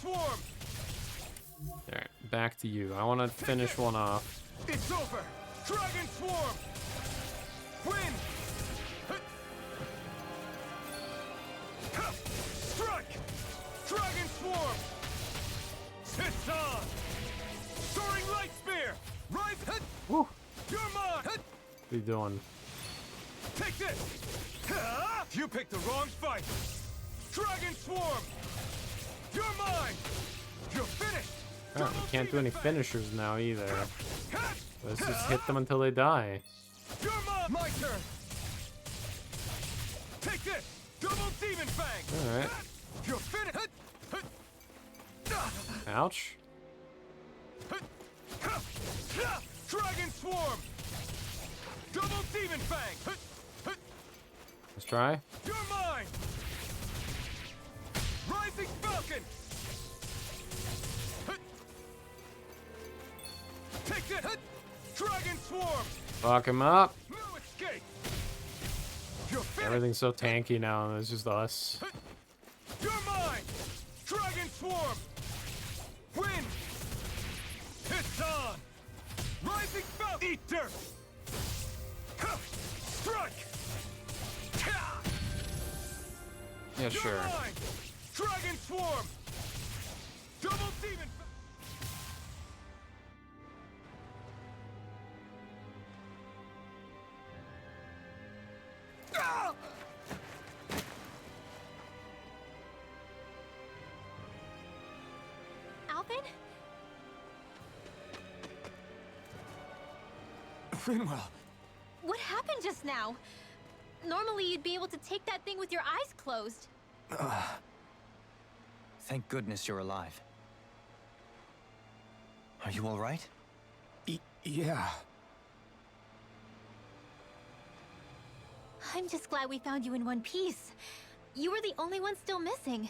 swarm. Alright, back to you. I want to finish one off. It's over. Dragon swarm. Win. Strike. Dragon swarm. It's on. Soaring light spear. Rise. Woo. You're mine. What are you doing? Take this. You picked the wrong fight. Dragon swarm. You're mine. You're finished. Oh, we can't do any finishers now either. Let's just hit them until they die. You're mine. My turn. Take this. Double demon fang. Alright. You're finished. Ouch. Dragon swarm. Double demon fang. Let's try. You're mine. Rising falcon. Take this. Dragon swarm. Fuck him up. No escape. You're finished. Everything's so tanky now, and it's just us. You're mine. Dragon swarm. Win. It's on. Rising falcon. Eat dirt. Strike. Yeah, You're sure. mine. Dragon swarm. Double demon. Alvin? Finwell. What happened just now? Normally you'd be able to take that thing with your eyes closed. Thank goodness you're alive. Are you all right? Yeah. I'm just glad we found you in one piece. You were the only one still missing.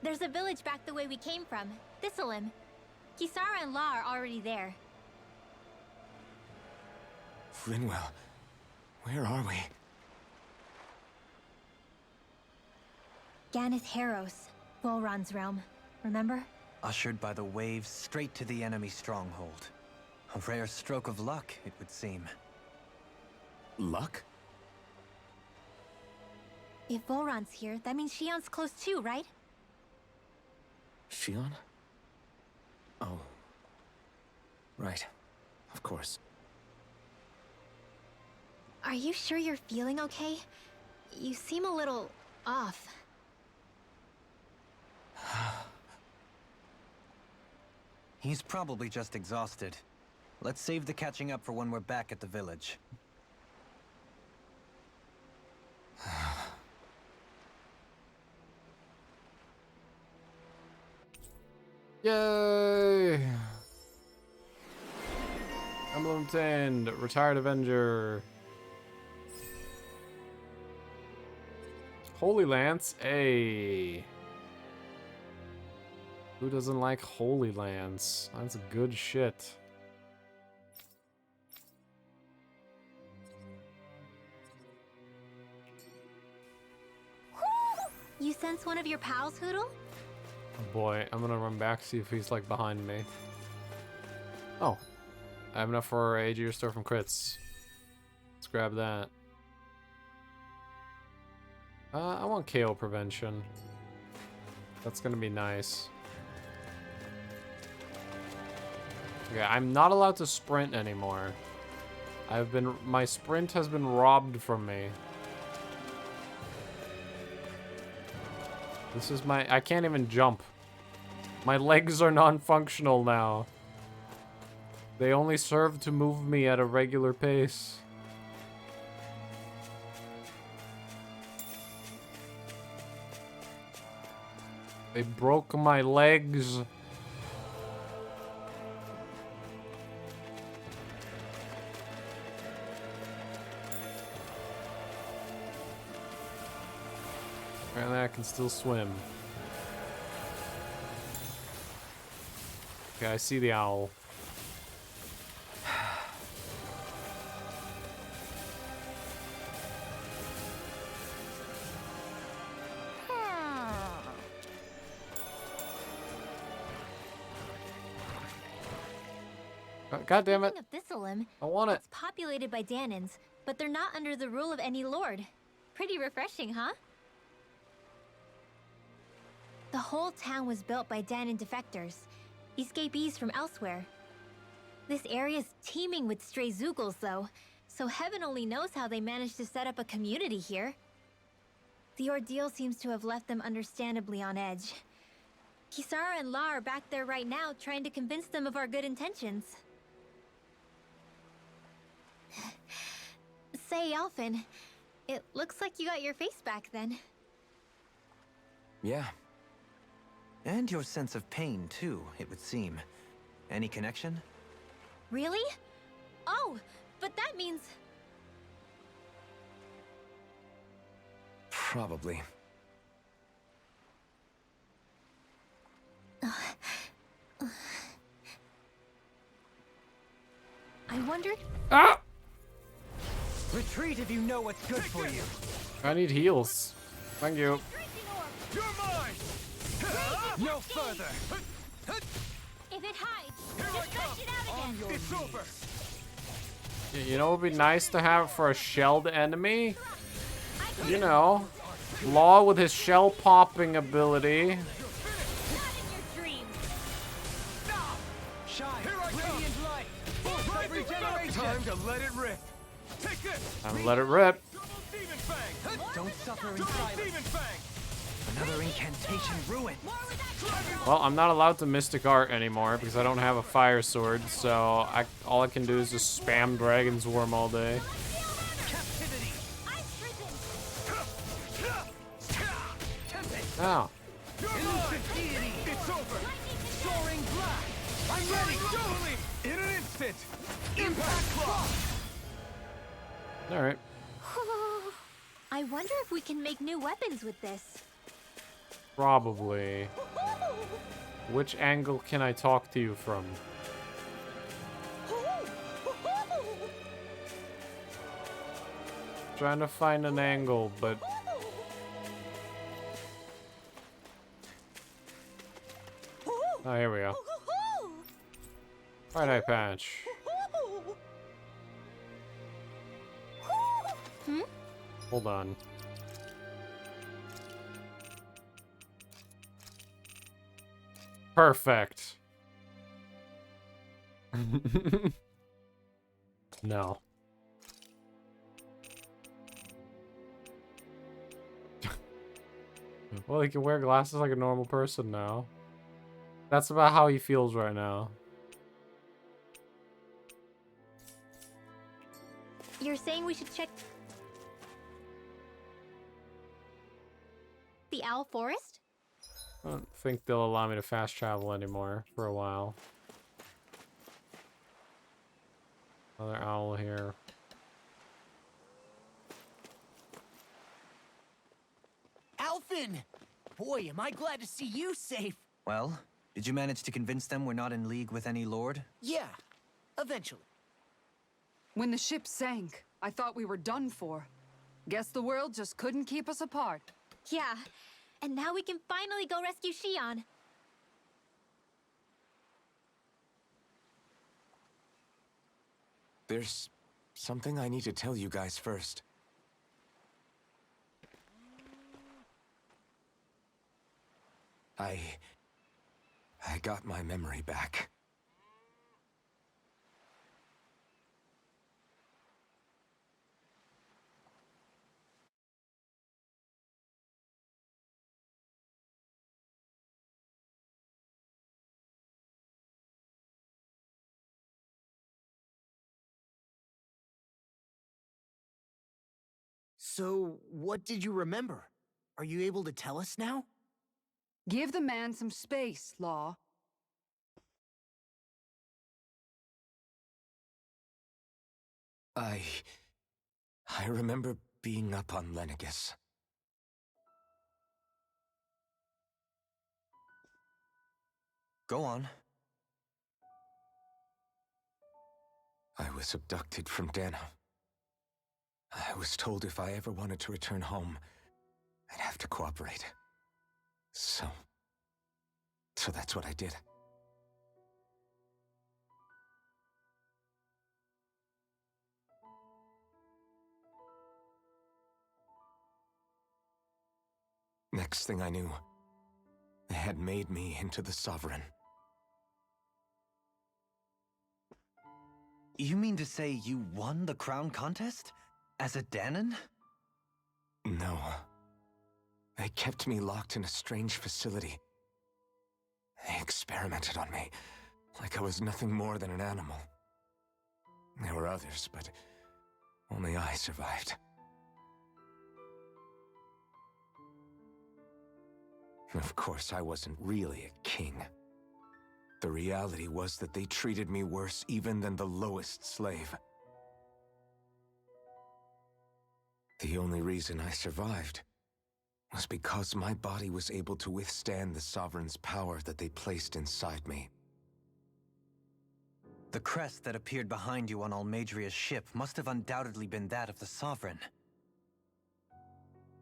There's a village back the way we came from, Thistleim. Kisara and La are already there. Finwell. Where are we? Ganeth Haros, Volron's realm. Remember? Ushered by the waves straight to the enemy stronghold. A rare stroke of luck, it would seem. Luck? If Volron's here, that means Shion's close too, right? Shion? Oh. Right. Of course. Are you sure you're feeling okay? You seem a little off. He's probably just exhausted. Let's save the catching up for when we're back at the village. Yay! Emblem 10, Retired Avenger. Holy Lance, A. Who doesn't like Holy Lance? That's good shit. You sense one of your pals, Hoodle? Oh boy, I'm gonna run back, see if he's like behind me. Oh, I have enough for AG restore from crits. Let's grab that. I want KO prevention. That's gonna be nice. Okay, I'm not allowed to sprint anymore. My sprint has been robbed from me. This is I can't even jump. My legs are non-functional now. They only serve to move me at a regular pace. They broke my legs. Apparently I can still swim. Okay, I see the owl. God damn it. Speaking of Thistleum, I want it. it's populated by Danans, but they're not under the rule of any lord. Pretty refreshing, huh? The whole town was built by Danan defectors, escapees from elsewhere. This area's teeming with stray Zoogles, though, so heaven only knows how they managed to set up a community here. The ordeal seems to have left them understandably on edge. Kisara and La are back there right now, trying to convince them of our good intentions. Say, Alphen, it looks like you got your face back then. Yeah. And your sense of pain, too, it would seem. Any connection? Really? Oh, but that means... Probably. I wondered... Ah! Retreat if you know what's good for you. I need heals. Thank you. You're mine! No further! If it hides, Here I just come. flush it out again. It's over! You know what would be nice to have for a shelled enemy? You know, Law with his shell popping ability. Not in your dreams. Shine! Here I come. Radiant light! Full regeneration! Time to let it rip! Take this! And let it rip. Double Demon Fang! Don't suffer in Double silence! Demon Fang! Another incantation ruined! Well, I'm not allowed to Mystic Art anymore because I don't have a fire sword, so all I can do is just spam Dragon's Worm all day. Captivity! Tempest! Ow. You're mine! It's over! Soaring blast! I'm ready! Totally! In an instant! Impact Claw! Alright. I wonder if we can make new weapons with this. Probably. Which angle can I talk to you from? Trying to find an angle, but... Oh, here we go. Right eye patch. Hold on. Perfect. No. Well, he can wear glasses like a normal person now. That's about how he feels right now. You're saying we should check the Owl Forest? I don't think they'll allow me to fast travel anymore for a while. Another owl here. Alphen! Boy, am I glad to see you safe. Well, did you manage to convince them we're not in league with any lord? Yeah, eventually. When the ship sank, I thought we were done for. Guess the world just couldn't keep us apart. Yeah, and now we can finally go rescue Shion. There's something I need to tell you guys first. I got my memory back. So, what did you remember? Are you able to tell us now? Give the man some space, Law. I remember being up on Lenegus. Go on. I was abducted from Dana. I was told if I ever wanted to return home, I'd have to cooperate. So that's what I did. next thing I knew, they had made me into the Sovereign. You mean to say you won the crown contest? As a Danon? No. They kept me locked in a strange facility. They experimented on me, like I was nothing more than an animal. There were others, but only I survived. Of course, I wasn't really a king. The reality was that they treated me worse even than the lowest slave. The only reason I survived was because my body was able to withstand the Sovereign's power that they placed inside me. The crest that appeared behind you on Almadria's ship must have undoubtedly been that of the Sovereign.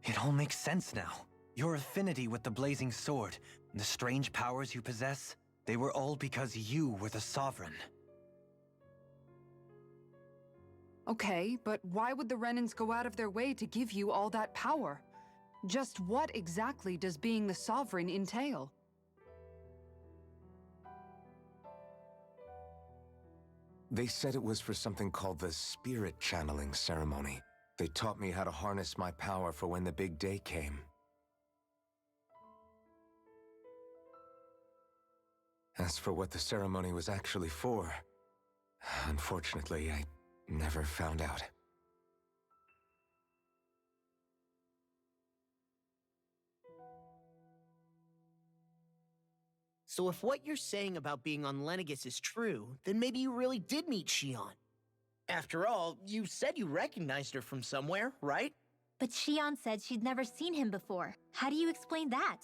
It all makes sense now. Your affinity with the Blazing Sword, and the strange powers you possess, they were all because you were the Sovereign. Okay, but why would the Renans go out of their way to give you all that power? Just what exactly does being the Sovereign entail? They said it was for something called the spirit channeling ceremony. They taught me how to harness my power for when the big day came. As for what the ceremony was actually for, unfortunately, I never found out. So if what you're saying about being on Lenegis is true, then maybe you really did meet Shion. After all, you said you recognized her from somewhere, right? But Shion said she'd never seen him before. How do you explain that?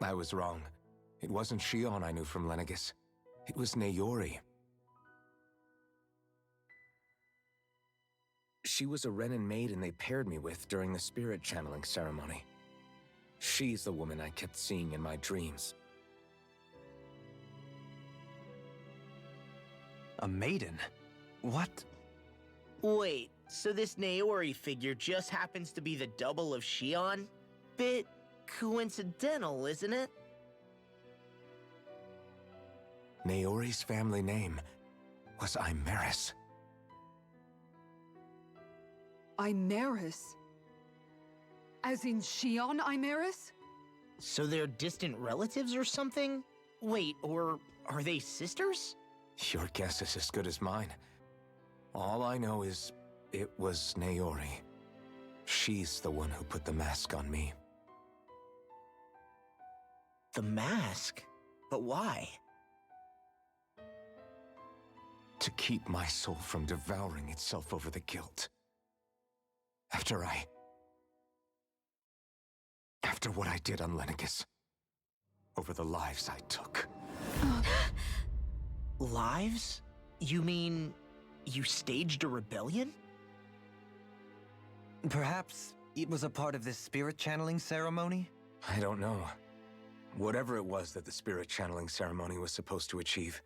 I was wrong. It wasn't Shion I knew from Lenegis. It was Naori. She was a Renan maiden they paired me with during the spirit channeling ceremony. She's the woman I kept seeing in my dreams. A maiden? What? Wait, so this Naori figure just happens to be the double of Shion? Bit coincidental, isn't it? Naori's family name was Imeris. Imeris? As in Shion Imeris? So they're distant relatives or something? Wait, or are they sisters? Your guess is as good as mine. All I know is it was Naori. She's the one who put the mask on me. The mask? But why? To keep my soul from devouring itself over the guilt. After what I did on Lenegis. Over the lives I took. Lives? You mean you staged a rebellion? Perhaps it was a part of this spirit channeling ceremony? I don't know. Whatever it was that the spirit channeling ceremony was supposed to achieve,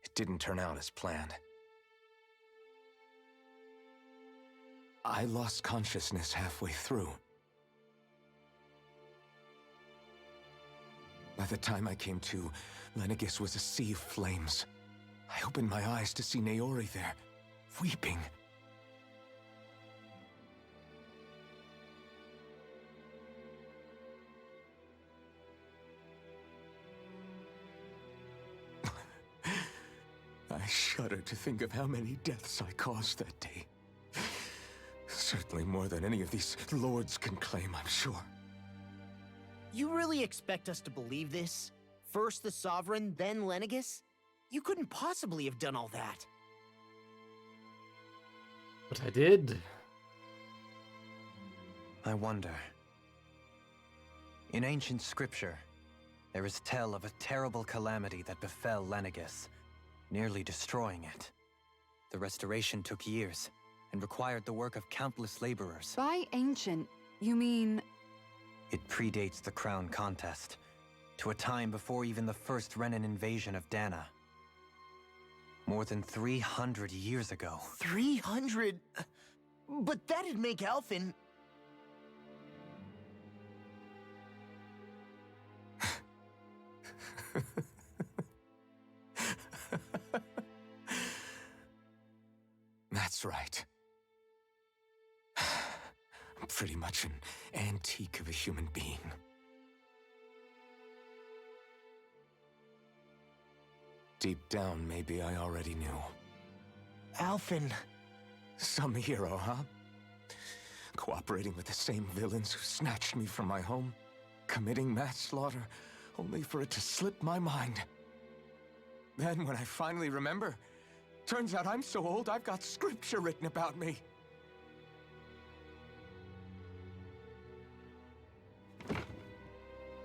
it didn't turn out as planned. I lost consciousness halfway through. By the time I came to, Lenegis was a sea of flames. I opened my eyes to see Naori there, weeping. I shudder to think of how many deaths I caused that day. Certainly more than any of these lords can claim, I'm sure. You really expect us to believe this? First the Sovereign, then Lenegis? You couldn't possibly have done all that. But I did. I wonder. In ancient scripture, there is tell of a terrible calamity that befell Lenegis, nearly destroying it. The restoration took years, and required the work of countless laborers. By ancient, you mean... It predates the crown contest, to a time before even the first Renan invasion of Dana. More than 300 years ago. 300? But that'd make Alphen... That's right. I'm pretty much an antique of a human being. Deep down, maybe I already knew. Alphen... Some hero, huh? Cooperating with the same villains who snatched me from my home, committing mass slaughter, only for it to slip my mind. Then, when I finally remember, turns out I'm so old I've got scripture written about me.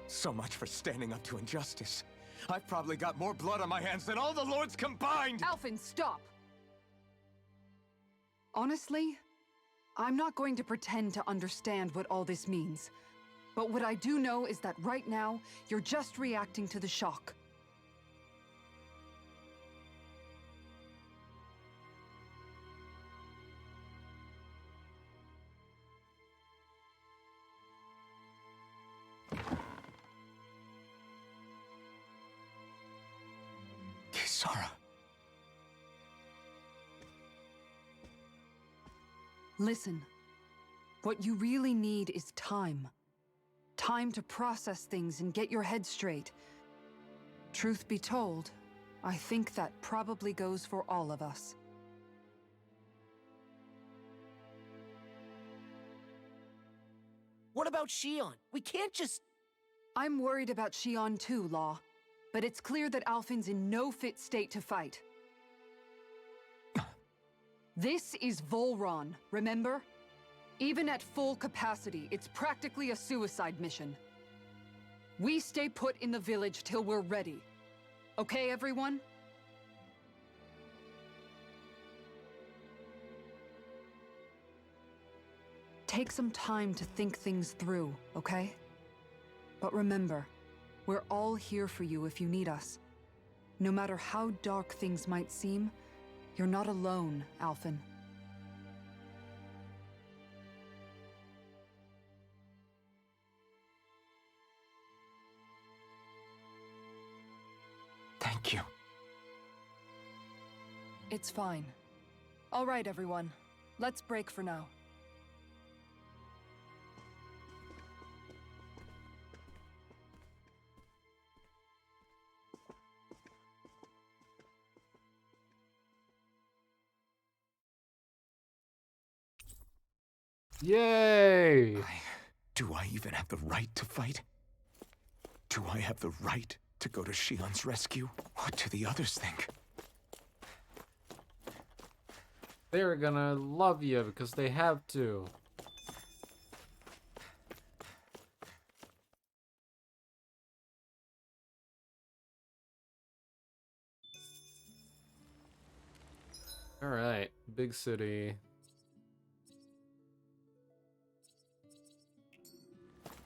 So much for standing up to injustice. I've probably got more blood on my hands than all the lords combined! Alphen, stop! Honestly, I'm not going to pretend to understand what all this means. But what I do know is that right now, you're just reacting to the shock. Kisara. Listen, what you really need is time. Time to process things and get your head straight. Truth be told, I think that probably goes for all of us. What about Shion? We can't just... I'm worried about Shion too, Law. But it's clear that Alphen's in no fit state to fight. This is Volron, remember? Even at full capacity, it's practically a suicide mission. We stay put in the village till we're ready. Okay, everyone? Take some time to think things through, okay? But remember, we're all here for you if you need us. No matter how dark things might seem, you're not alone, Alphen. Thank you. It's fine. All right, everyone. Let's break for now. Yay! Do I even have the right to fight? Do I have the right to go to Shion's rescue? What do the others think? They're gonna love you because they have to. Alright, big city.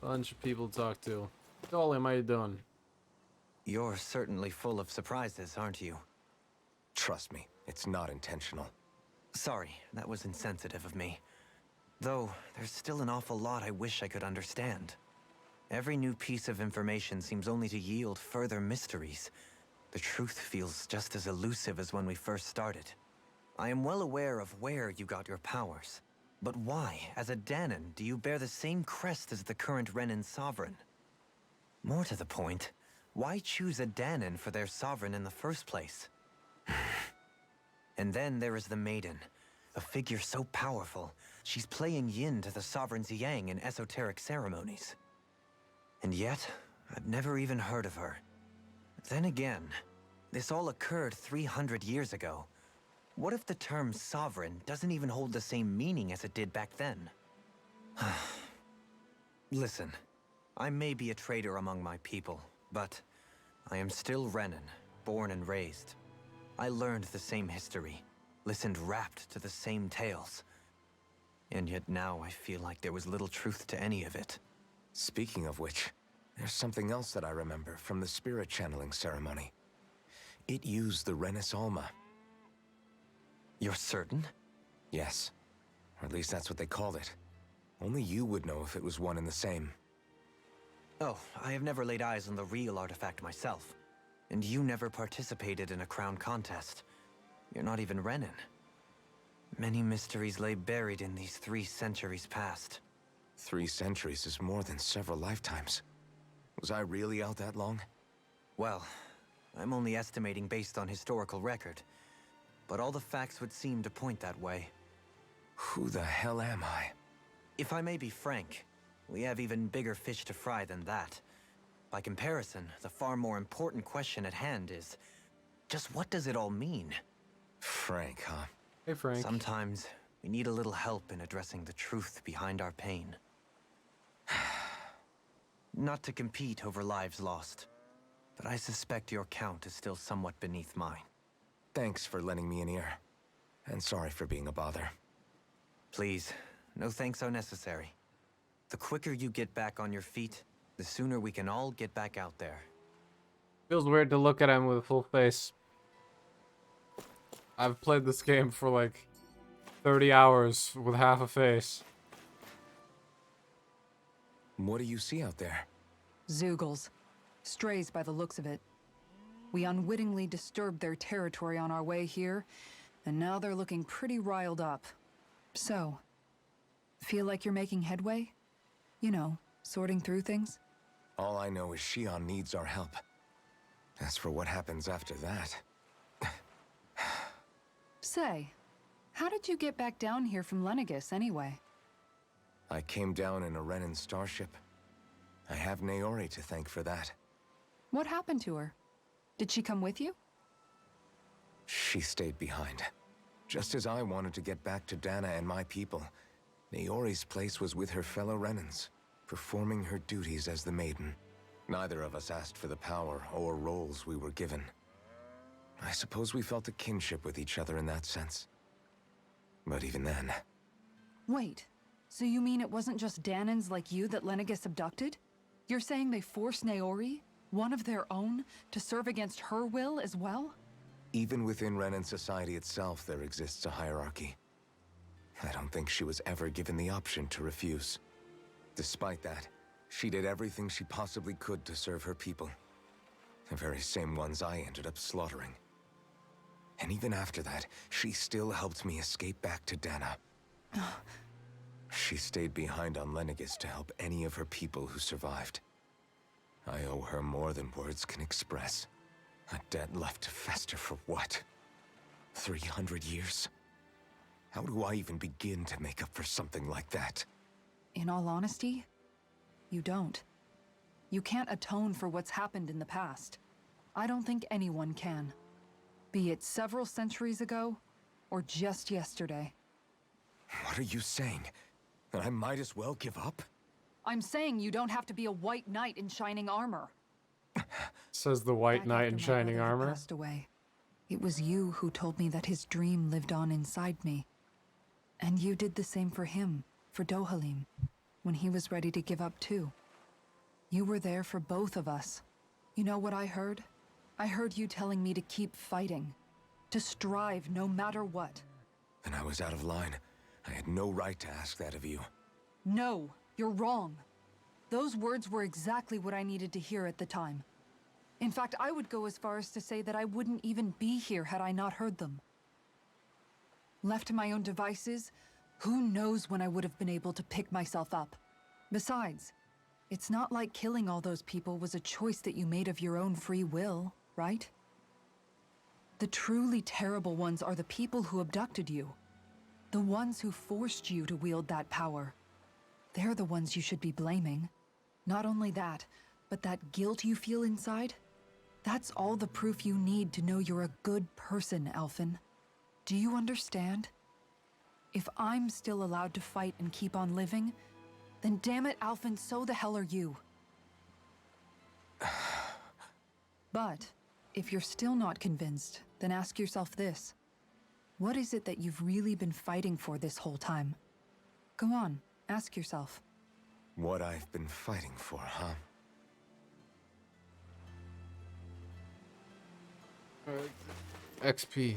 Bunch of people to talk to. Golim, how you doing? You're certainly full of surprises, aren't you? Trust me, it's not intentional. Sorry, that was insensitive of me. Though, there's still an awful lot I wish I could understand. Every new piece of information seems only to yield further mysteries. The truth feels just as elusive as when we first started. I am well aware of where you got your powers. But why, as a Danon, do you bear the same crest as the current Renin sovereign? More to the point, why choose a Danon for their sovereign in the first place? And then there is the Maiden, a figure so powerful, she's playing yin to the sovereign's yang in esoteric ceremonies. And yet, I've never even heard of her. Then again, this all occurred 300 years ago. What if the term sovereign doesn't even hold the same meaning as it did back then? Listen, I may be a traitor among my people, but I am still Renin, born and raised. I learned the same history, listened rapt to the same tales. And yet now I feel like there was little truth to any of it. Speaking of which, there's something else that I remember from the spirit channeling ceremony. It used the Renis Alma. You're certain? Yes. Or at least that's what they called it. Only you would know if it was one and the same. Oh, I have never laid eyes on the real artifact myself. And you never participated in a crown contest. You're not even Renin. Many mysteries lay buried in these 3 centuries past. 3 centuries is more than several lifetimes. Was I really out that long? Well, I'm only estimating based on historical record. But all the facts would seem to point that way. Who the hell am I? If I may be frank, we have even bigger fish to fry than that. By comparison, the far more important question at hand is, just what does it all mean? Frank, huh? Hey, Frank. Sometimes we need a little help in addressing the truth behind our pain. Not to compete over lives lost, but I suspect your count is still somewhat beneath mine. Thanks for lending me an ear. And sorry for being a bother. Please, no thanks are necessary. The quicker you get back on your feet, the sooner we can all get back out there. Feels weird to look at him with a full face. I've played this game for like 30 hours with half a face. What do you see out there? Zeugles. Strays by the looks of it. We unwittingly disturbed their territory on our way here, and now they're looking pretty riled up. So, feel like you're making headway? You know, sorting through things? All I know is Shion needs our help. As for what happens after that... Say, how did you get back down here from Lenegis anyway? I came down in a Renin starship. I have Naori to thank for that. What happened to her? Did she come with you? She stayed behind. Just as I wanted to get back to Dana and my people, Naori's place was with her fellow Renins, performing her duties as the Maiden. Neither of us asked for the power or roles we were given. I suppose we felt a kinship with each other in that sense. But even then... Wait, so you mean it wasn't just Danans like you that Lenegis abducted? You're saying they forced Naori, one of their own, to serve against her will as well? Even within Renin society itself, there exists a hierarchy. I don't think she was ever given the option to refuse. Despite that, she did everything she possibly could to serve her people. The very same ones I ended up slaughtering. And even after that, she still helped me escape back to Dana. She stayed behind on Lenegis to help any of her people who survived. I owe her more than words can express. A debt left to fester for what? 300 years? How do I even begin to make up for something like that? In all honesty, you don't. You can't atone for what's happened in the past. I don't think anyone can. Be it several centuries ago, or just yesterday. What are you saying? That I might as well give up? I'm saying you don't have to be a white knight in shining armor. Says the white Back knight after in my shining brother had armor. passed away, it was you who told me that his dream lived on inside me. And you did the same for him, for Dohalim, when he was ready to give up too. You were there for both of us. You know what I heard? I heard you telling me to keep fighting, to strive no matter what. Then I was out of line. I had no right to ask that of you. No, you're wrong. Those words were exactly what I needed to hear at the time. In fact, I would go as far as to say that I wouldn't even be here had I not heard them. Left to my own devices, who knows when I would have been able to pick myself up. Besides, it's not like killing all those people was a choice that you made of your own free will, right? The truly terrible ones are the people who abducted you. The ones who forced you to wield that power. They're the ones you should be blaming. Not only that, but that guilt you feel inside, that's all the proof you need to know you're a good person, Alphen. Do you understand? If I'm still allowed to fight and keep on living, then damn it, Alphen, so the hell are you. But if you're still not convinced, then ask yourself this. What is it that you've really been fighting for this whole time? Go on, ask yourself. What I've been fighting for, huh? XP.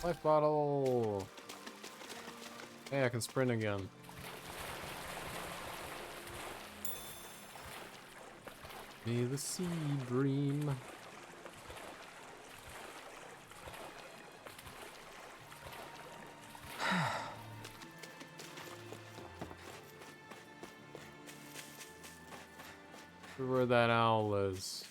Life bottle. Hey, I can sprint again. May the sea dream. Where that owl is.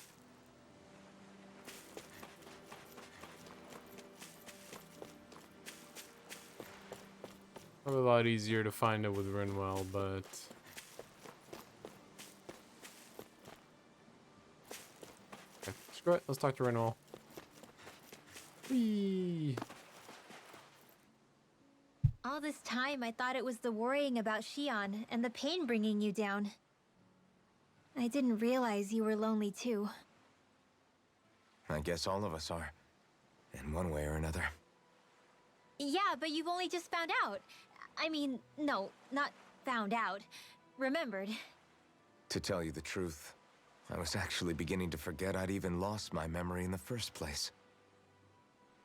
Probably a lot easier to find it with Rinwell, but okay, screw it. Let's talk to Rinwell. Whee! All this time, I thought it was the worrying about Shion and the pain bringing you down. I didn't realize you were lonely too. I guess all of us are, in one way or another. Yeah, but you've only just found out. I mean, no, not found out. Remembered. To tell you the truth, I was actually beginning to forget I'd even lost my memory in the first place.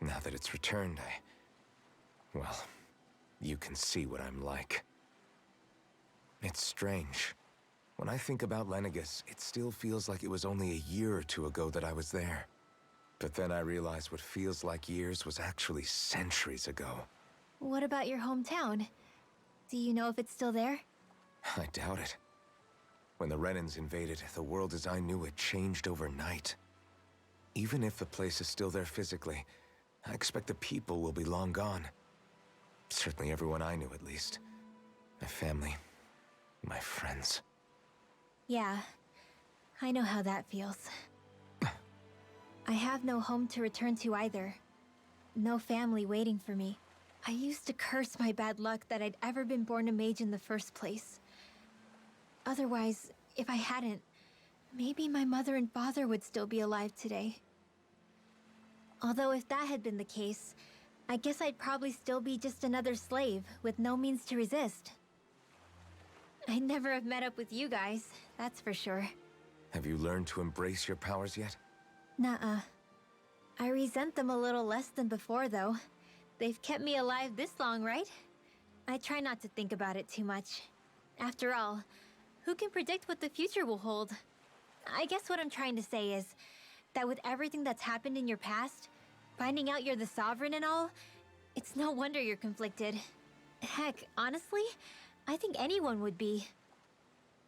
Now that it's returned, well, you can see what I'm like. It's strange. When I think about Lenegis, it still feels like it was only a year or two ago that I was there. But then I realized what feels like years was actually centuries ago. What about your hometown? Do you know if it's still there? I doubt it. When the Renans invaded, the world as I knew it changed overnight. Even if the place is still there physically, I expect the people will be long gone. Certainly everyone I knew, at least. My family, my friends. Yeah, I know how that feels. I have no home to return to either. No family waiting for me. I used to curse my bad luck that I'd ever been born a mage in the first place. Otherwise, if I hadn't, maybe my mother and father would still be alive today. Although if that had been the case, I guess I'd probably still be just another slave with no means to resist. I'd never have met up with you guys, that's for sure. Have you learned to embrace your powers yet? Nuh-uh. I resent them a little less than before, though. They've kept me alive this long, right? I try not to think about it too much. After all, who can predict what the future will hold? I guess what I'm trying to say is that with everything that's happened in your past, finding out you're the Sovereign and all, it's no wonder you're conflicted. Heck, honestly, I think anyone would be.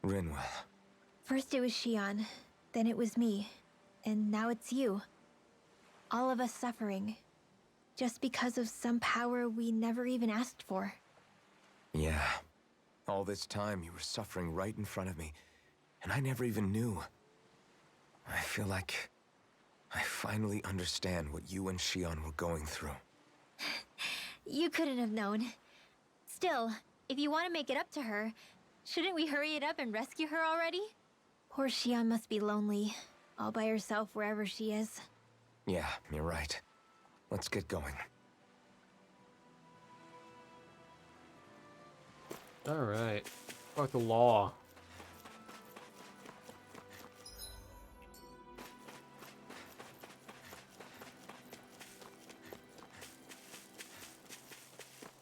Rinwell. First it was Shion, then it was me, and now it's you. All of us suffering, just because of some power we never even asked for. Yeah. All this time you were suffering right in front of me, and I never even knew. I feel like I finally understand what you and Shion were going through. You couldn't have known. Still, if you want to make it up to her, shouldn't we hurry it up and rescue her already? Poor Shion must be lonely, all by herself wherever she is. Yeah, you're right. Let's get going. Alright. Fuck the law.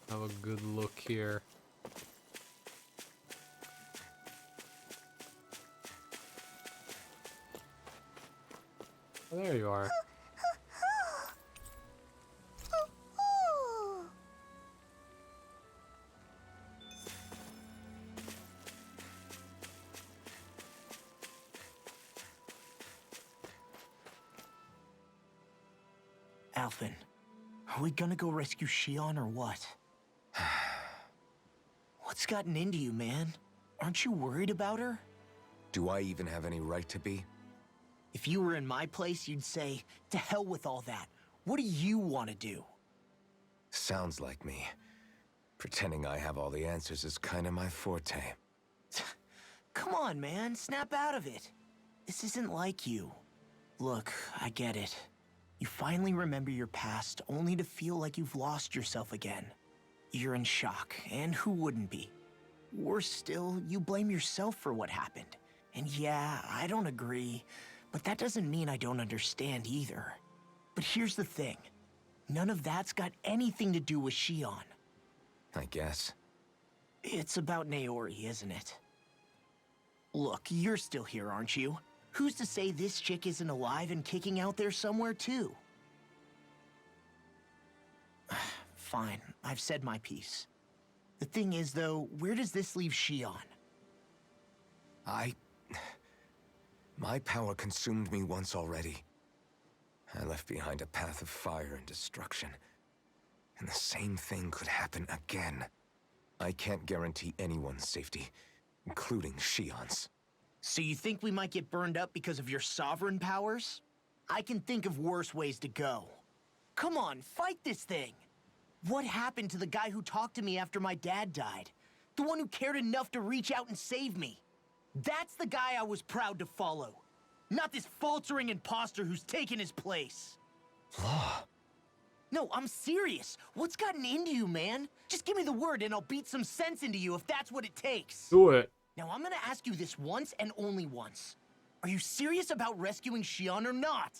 Have a good look here. Oh, there you are. Alphen, are we gonna go rescue Shion or what? What's gotten into you, man? Aren't you worried about her? Do I even have any right to be? If you were in my place, you'd say, to hell with all that. What do you want to do? Sounds like me. Pretending I have all the answers is kinda my forte. Come on, man, snap out of it. This isn't like you. Look, I get it. You finally remember your past, only to feel like you've lost yourself again. You're in shock, and who wouldn't be? Worse still, you blame yourself for what happened. And yeah, I don't agree, but that doesn't mean I don't understand either. But here's the thing. none of that's got anything to do with Shion. I guess. It's about Naori, isn't it? Look, you're still here, aren't you? Who's to say this chick isn't alive and kicking out there somewhere, too? Fine, I've said my piece. The thing is, though, where does this leave Shion? My power consumed me once already. I left behind a path of fire and destruction. And the same thing could happen again. I can't guarantee anyone's safety, including Shion's. So you think we might get burned up because of your sovereign powers? I can think of worse ways to go. Come on, fight this thing! What happened to the guy who talked to me after my dad died? The one who cared enough to reach out and save me? That's the guy I was proud to follow. Not this faltering imposter who's taken his place. Law. No, I'm serious. What's gotten into you, man? Just give me the word and I'll beat some sense into you if that's what it takes. Do it. Now, I'm gonna ask you this once and only once. Are you serious about rescuing Shion or not?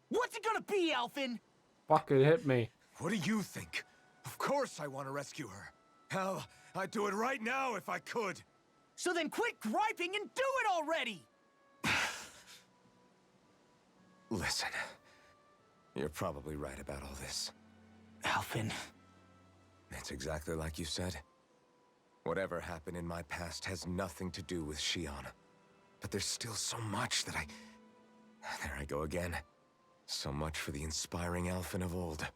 What's it gonna be, Alphen? Fucking hit me. What do you think? Of course I want to rescue her. Hell, I'd do it right now if I could. So then quit griping and do it already! Listen, you're probably right about all this. Alphen. It's exactly like you said. Whatever happened in my past has nothing to do with Shion. But there's still so much that There I go again. So much for the inspiring Alphen of old.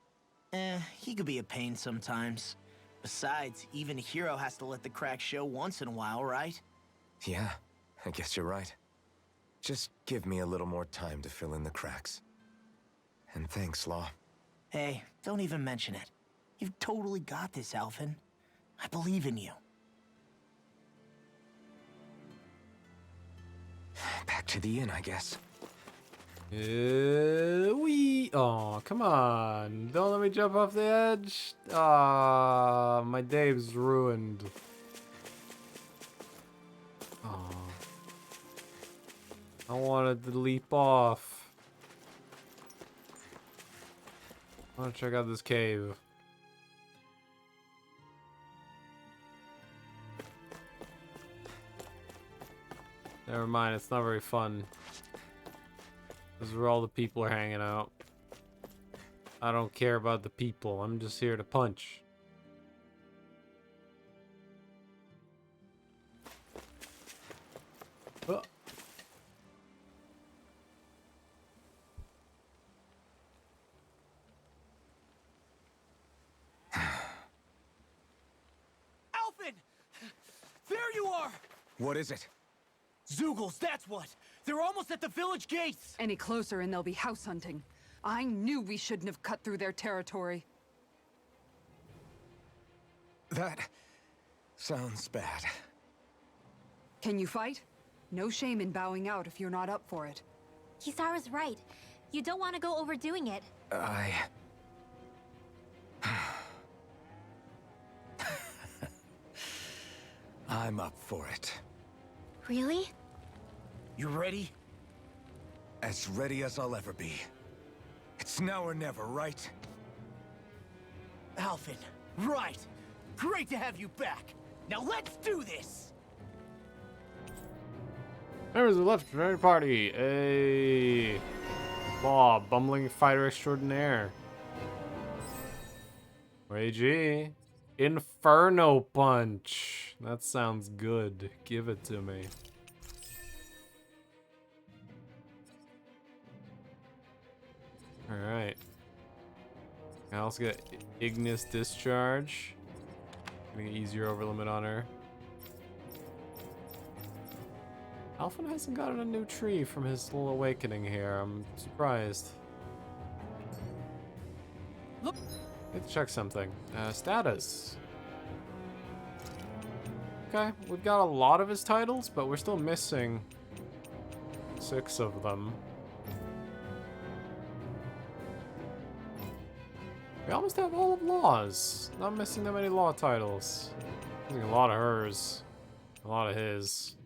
He could be a pain sometimes. Besides, even a hero has to let the cracks show once in a while, right? Yeah, I guess you're right. Just give me a little more time to fill in the cracks. And thanks, Law. Hey, don't even mention it. You've totally got this, Alphen. I believe in you. Back to the inn, I guess. Oh, come on. Don't let me jump off the edge. Ah, my day's ruined. Oh. I wanted to leap off. I want to check out this cave. Never mind, it's not very fun. This is where all the people are hanging out. I don't care about the people. I'm just here to punch. Oh. Alphen! There you are! What is it? Zeugles, that's what! They're almost at the village gates! Any closer and they'll be house hunting. I knew we shouldn't have cut through their territory. That sounds bad. Can you fight? No shame in bowing out if you're not up for it. Kisara's right. You don't want to go overdoing it. I'm up for it. Really? You ready? As ready as I'll ever be. It's now or never, right? Alphen, right! Great to have you back! Now let's do this! Members of the Legendary Party. A Law, bumbling fighter extraordinaire. AG. Inferno Punch. That sounds good. Give it to me. Alright. I also got Ignis Discharge. Getting an easier over limit on her. Alphen hasn't gotten a new tree from his little awakening here. I'm surprised. Look. Need to check something. Status. Okay, we've got a lot of his titles, but we're still missing 6 of them. We almost have all of Law's. Not missing that many Law titles. Missing a lot of hers. A lot of his.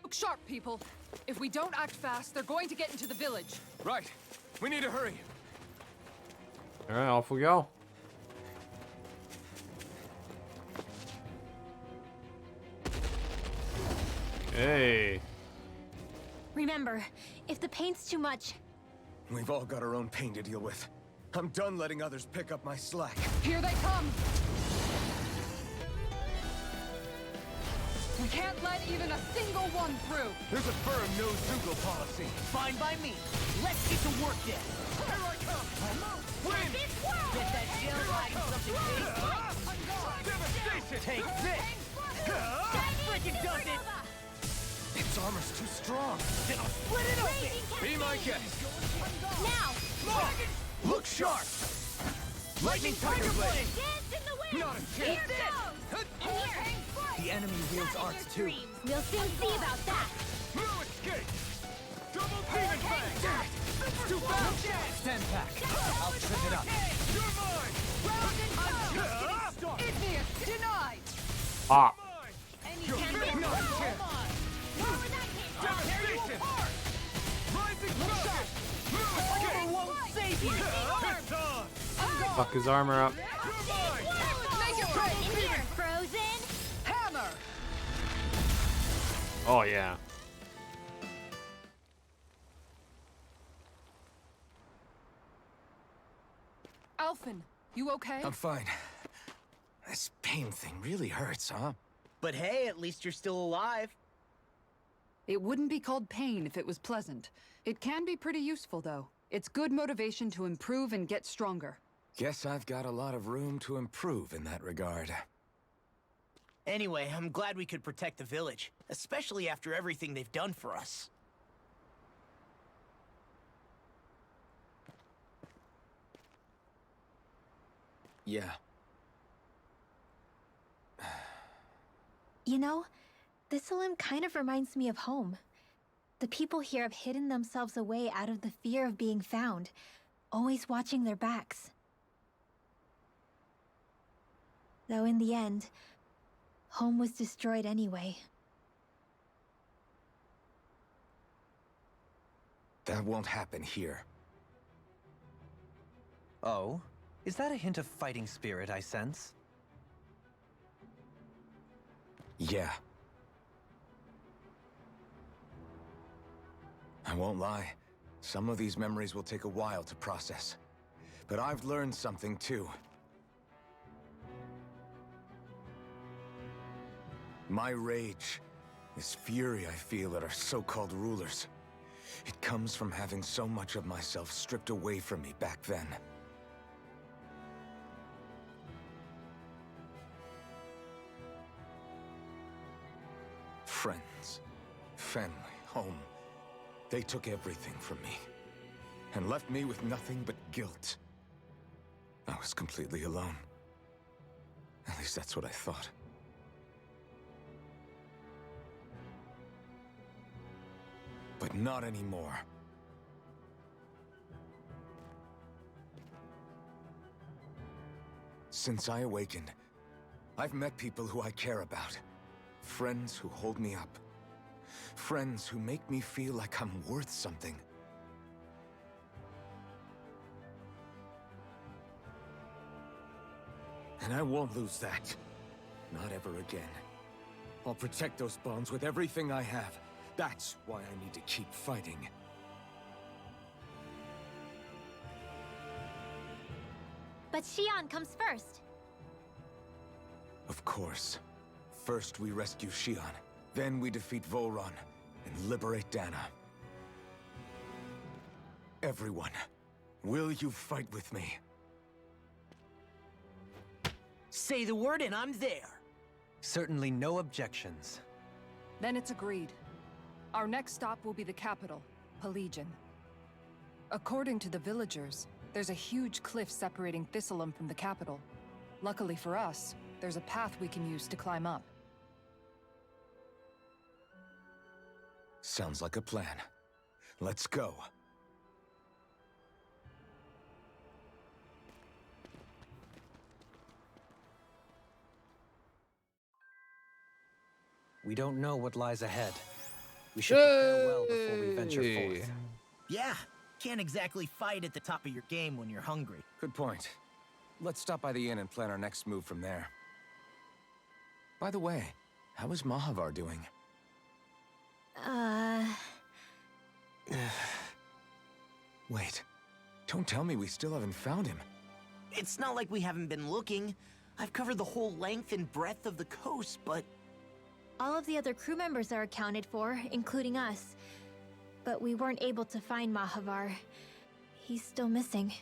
Look sharp, people. If we don't act fast, they're going to get into the village. Right. We need to hurry. All right, off we go. Hey. Remember, if the pain's too much, We've all got our own pain to deal with. I'm done letting others pick up my slack. Here they come! We can't let even a single one through! There's a firm no-Zoogle policy. Fine by me. Let's get to work then. Here I come! Win! Get that gel riding something big. Devastation! Take this! That freaking does it! Its armor's too strong. Then I'll split it open! Be my guest. now! Look sharp! Lightning Tiger Blade! Dance in the wind! Not a Here chance! goes! Here! The enemy wields arts too. We'll soon see about that! No escape! Double Demon Fang! It's too fast! Stand back. I'll trip it up. You're mine! Igneous, denied! Pop. You're not a chance! Devastation! Rising Focus! No escape! Won't save you! It's on! Fuck his armor up. You're mine! Make it rain! In here, Frozen! Hammer! Oh yeah. Alphen, you okay? I'm fine. This pain thing really hurts, huh? But hey, at least you're still alive. It wouldn't be called pain if it was pleasant. It can be pretty useful, though. It's good motivation to improve and get stronger. Guess I've got a lot of room to improve in that regard. Anyway, I'm glad we could protect the village, especially after everything they've done for us. Yeah. You know, Thistleum kind of reminds me of home. The people here have hidden themselves away out of the fear of being found, always watching their backs. Though in the end, home was destroyed anyway. That won't happen here. Oh? Is that a hint of fighting spirit I sense? Yeah. I won't lie. Some of these memories will take a while to process. But I've learned something too. My rage, this fury I feel at our so-called rulers, it comes from having so much of myself stripped away from me back then. Friends, family, home. They took everything from me, and left me with nothing but guilt. I was completely alone. At least that's what I thought. But not anymore. Since I awakened, I've met people who I care about. Friends who hold me up. Friends who make me feel like I'm worth something. And I won't lose that. Not ever again. I'll protect those bonds with everything I have. That's why I need to keep fighting. But Xion comes first. Of course. First we rescue Xion, then we defeat Volron and liberate Dana. Everyone, will you fight with me? Say the word and I'm there. Certainly no objections. Then it's agreed. Our next stop will be the capital, Pelegion. According to the villagers, there's a huge cliff separating Thistleum from the capital. Luckily for us, there's a path we can use to climb up. Sounds like a plan. Let's go. We don't know what lies ahead, We should prepare well before we venture forth. Yeah, can't exactly fight at the top of your game when you're hungry. Good point. Let's stop by the inn and plan our next move from there. By the way, how is Mahavar doing? Wait, don't tell me we still haven't found him. It's not like we haven't been looking. I've covered the whole length and breadth of the coast, but... All of the other crew members are accounted for, including us. But we weren't able to find Mahavar. He's still missing.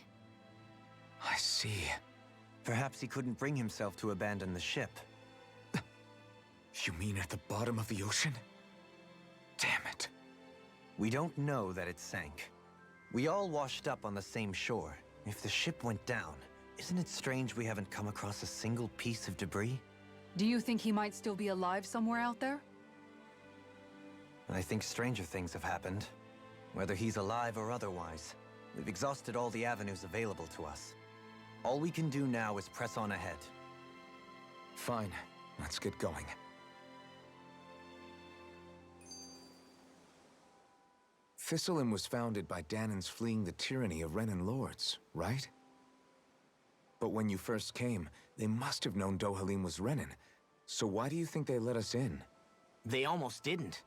I see. Perhaps he couldn't bring himself to abandon the ship. You mean at the bottom of the ocean? Damn it. We don't know that it sank. We all washed up on the same shore. If the ship went down, isn't it strange we haven't come across a single piece of debris? Do you think he might still be alive somewhere out there? I think stranger things have happened. Whether he's alive or otherwise, we've exhausted all the avenues available to us. All we can do now is press on ahead. Fine, let's get going. Thistleim was founded by Danan's fleeing the tyranny of Renan lords, right? But when you first came, they must have known Dohalim was Renan. So why do you think they let us in? They almost didn't.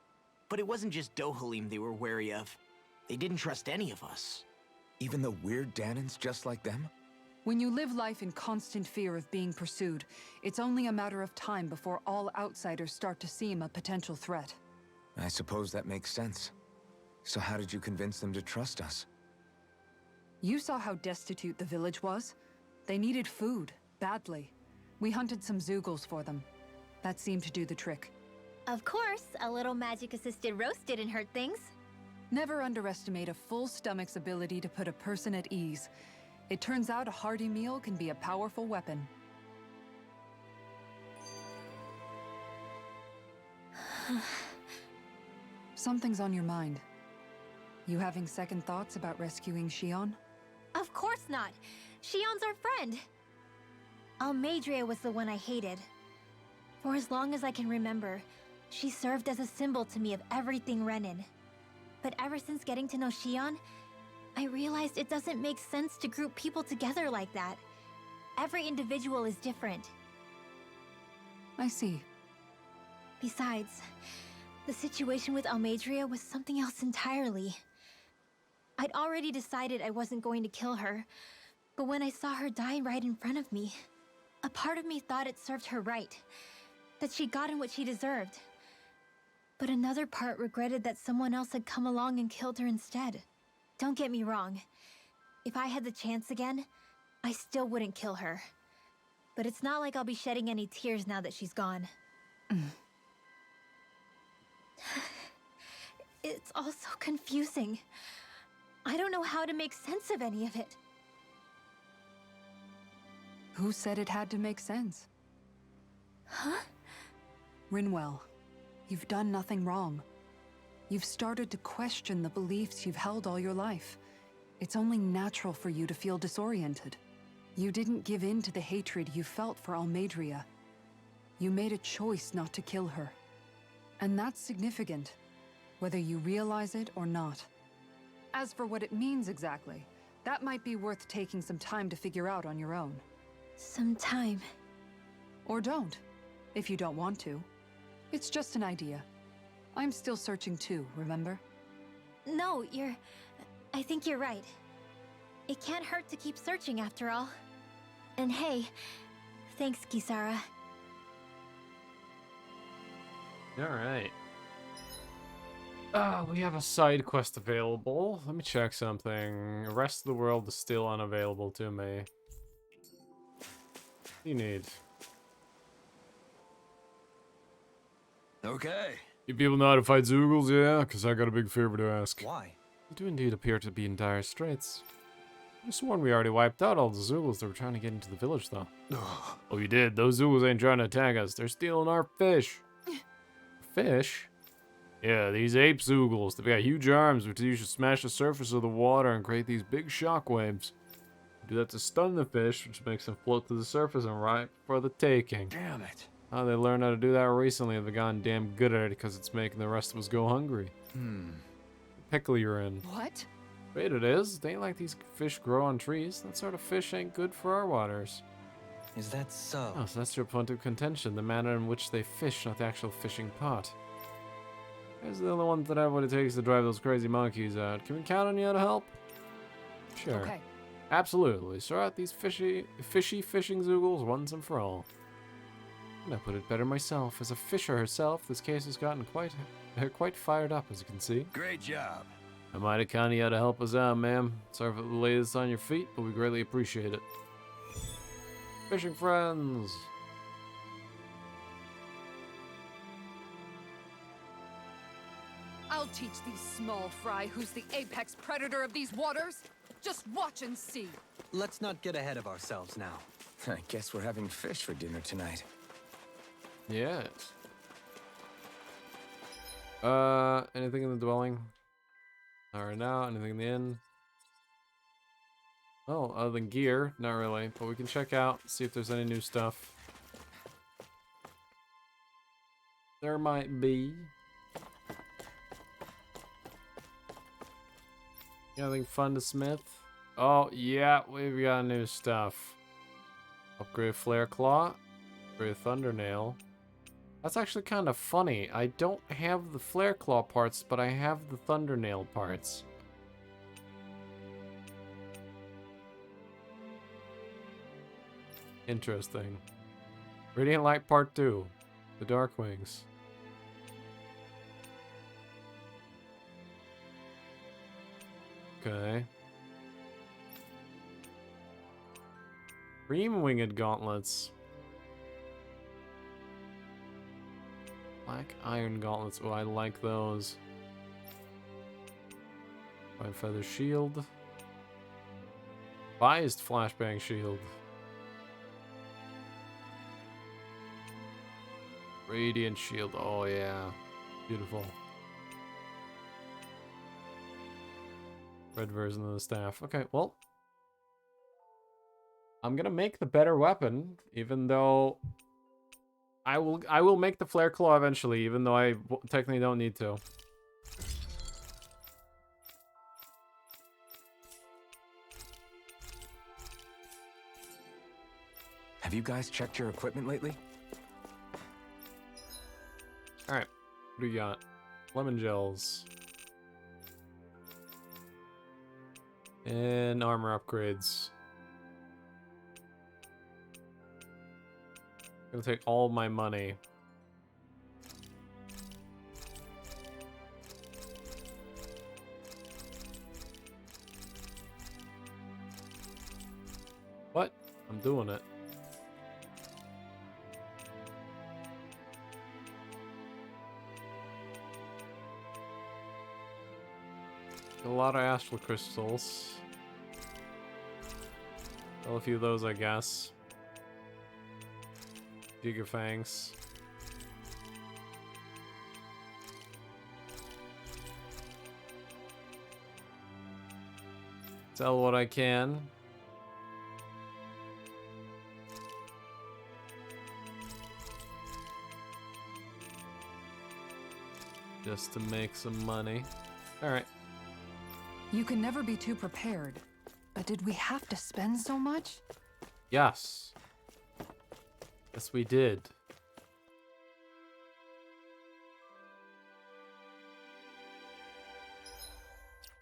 But it wasn't just Dohalim they were wary of. They didn't trust any of us. Even the weird Danans just like them? When you live life in constant fear of being pursued, it's only a matter of time before all outsiders start to seem a potential threat. I suppose that makes sense. So how did you convince them to trust us? You saw how destitute the village was. They needed food, badly. We hunted some Zeugles for them. That seemed to do the trick. Of course, a little magic-assisted roast didn't hurt things. Never underestimate a full stomach's ability to put a person at ease. It turns out a hearty meal can be a powerful weapon. Something's on your mind. You having second thoughts about rescuing Shion? Of course not. Shion's our friend. Almeidrea was the one I hated. For as long as I can remember, she served as a symbol to me of everything Renan. But ever since getting to know Shion, I realized it doesn't make sense to group people together like that. Every individual is different. I see. Besides, the situation with Almeidrea was something else entirely. I'd already decided I wasn't going to kill her, but when I saw her die right in front of me, a part of me thought it served her right, that she'd gotten what she deserved. But another part regretted that someone else had come along and killed her instead. Don't get me wrong. If I had the chance again, I still wouldn't kill her. But it's not like I'll be shedding any tears now that she's gone. It's all so confusing. I don't know how to make sense of any of it. Who said it had to make sense? Huh? Rinwell, you've done nothing wrong. You've started to question the beliefs you've held all your life. It's only natural for you to feel disoriented. You didn't give in to the hatred you felt for Almeidrea. You made a choice not to kill her. And that's significant, whether you realize it or not. As for what it means exactly, that might be worth taking some time to figure out on your own. Some time. Or don't, if you don't want to. It's just an idea. I'm still searching too, remember? No, I think you're right. It can't hurt to keep searching after all. And hey, thanks, Kisara. Alright. We have a side quest available. Let me check something. The rest of the world is still unavailable to me. What do you need? Okay. You people know how to fight Zeugles, yeah? Because I got a big favor to ask. Why? You do indeed appear to be in dire straits. I sworn we already wiped out all the Zeugles that were trying to get into the village, though. Oh, you did? Those Zeugles ain't trying to attack us. They're stealing our fish. Fish? Yeah, these ape Zeugles. They've got huge arms, which you should smash the surface of the water and create these big shockwaves. Do that to stun the fish, which makes them float to the surface and right for the taking. Damn it. Oh, they learned how to do that recently. They've gotten damn good at it because it's making the rest of us go hungry. Pickle you're in. What? Wait, it is? They ain't like these fish grow on trees. That sort of fish ain't good for our waters. Is that so? Oh, so that's your point of contention. The manner in which they fish, not the actual fishing pot. Guys are the only ones that have what it takes to drive those crazy monkeys out. Can we count on you to help? Sure. Okay. Absolutely. Sort out these fishy fishing zoogles once and for all. And I put it better myself. As a fisher herself, this case has gotten quite fired up, as you can see. Great job. I might have counted you to help us out, ma'am. Sorry for the lay this on your feet, but we greatly appreciate it. Fishing friends! I'll teach these small fry who's the apex predator of these waters. Just watch and see. Let's not get ahead of ourselves now. I guess we're having fish for dinner tonight. Yes. Anything in the dwelling? Not right now. Anything in the inn? Oh, other than gear, not really. But we can check out, see if there's any new stuff. There might be. Anything fun to smith? Oh, yeah, we've got new stuff. Upgrade Flare Claw. Upgrade Thundernail. That's actually kind of funny. I don't have the Flare Claw parts, but I have the Thundernail parts. Interesting. Radiant Light Part 2. The Dark Wings. Okay. Cream Winged Gauntlets. Black Iron Gauntlets. Oh, I like those. White Feather Shield. Biased Flashbang Shield. Radiant Shield. Oh, yeah. Beautiful. Red version of the staff. Okay, well. I'm gonna make the better weapon, even though I will make the Flare Claw eventually, even though I technically don't need to. Have you guys checked your equipment lately? Alright, what do we got? Lemon gels. And armor upgrades. Gonna take all my money. What? I'm doing it. A lot of astral crystals. Well, a few of those, I guess. Gigafangs. Sell what I can. Just to make some money. Alright. You can never be too prepared. But did we have to spend so much? Yes. Yes, we did.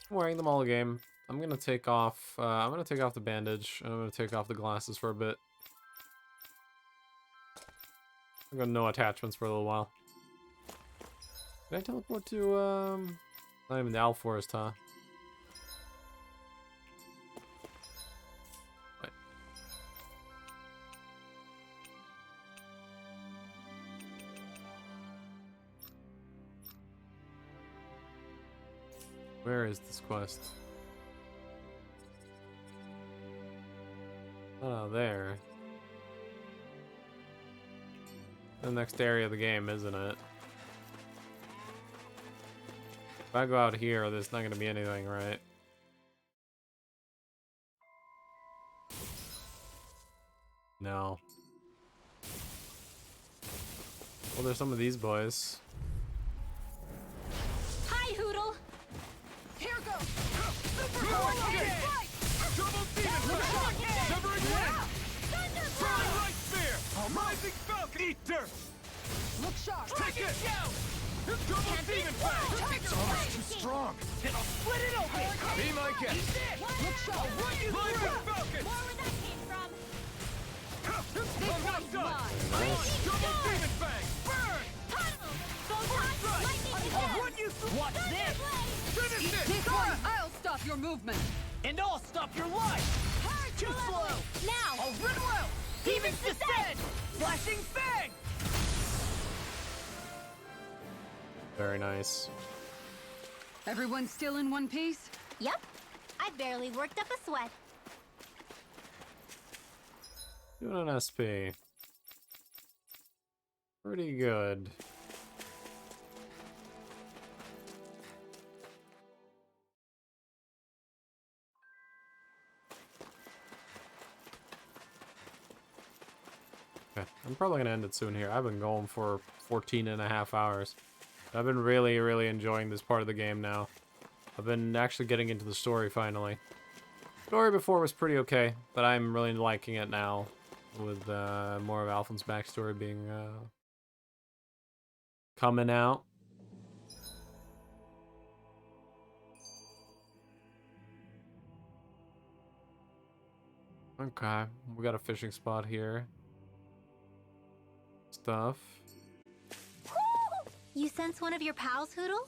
I'm wearing them all game. I'm gonna take off. I'm gonna take off the bandage. And I'm gonna take off the glasses for a bit. I've got no attachments for a little while. Can I teleport to not even the Owl Forest, huh? Where is this quest? Oh, there. The next area of the game, isn't it? If I go out here, there's not gonna be anything, right? No. Well, there's some of these boys. Hi, Hoodle! Here goes! Super Double demon blast! Severing wind! Throwing light spear! Rising falcon! Eat dirt! Look sharp! Take it! Double demon fang! It's almost too strong! It'll split it open! Be my guest! Look sharp! Light with falcon! More where that came from. I'm not done! Double demon fang! Burn! Tunnel! Photon! Lightning! What's this? Finish it! This one! I'll stop your movement! And I'll stop your life! Too slow! Now! I'll run well! Demons descend! Flashing fang! Very nice. Everyone still in one piece? Yep. I barely worked up a sweat. Doing an SP. Pretty good. Okay, I'm probably gonna end it soon here. I've been going for 14.5 hours. I've been really, really enjoying this part of the game now. I've been actually getting into the story finally. Story before was pretty okay, but I'm really liking it now, with more of Alphen's backstory being coming out. Okay, we got a fishing spot here. Stuff. You sense one of your pals, Hoodle?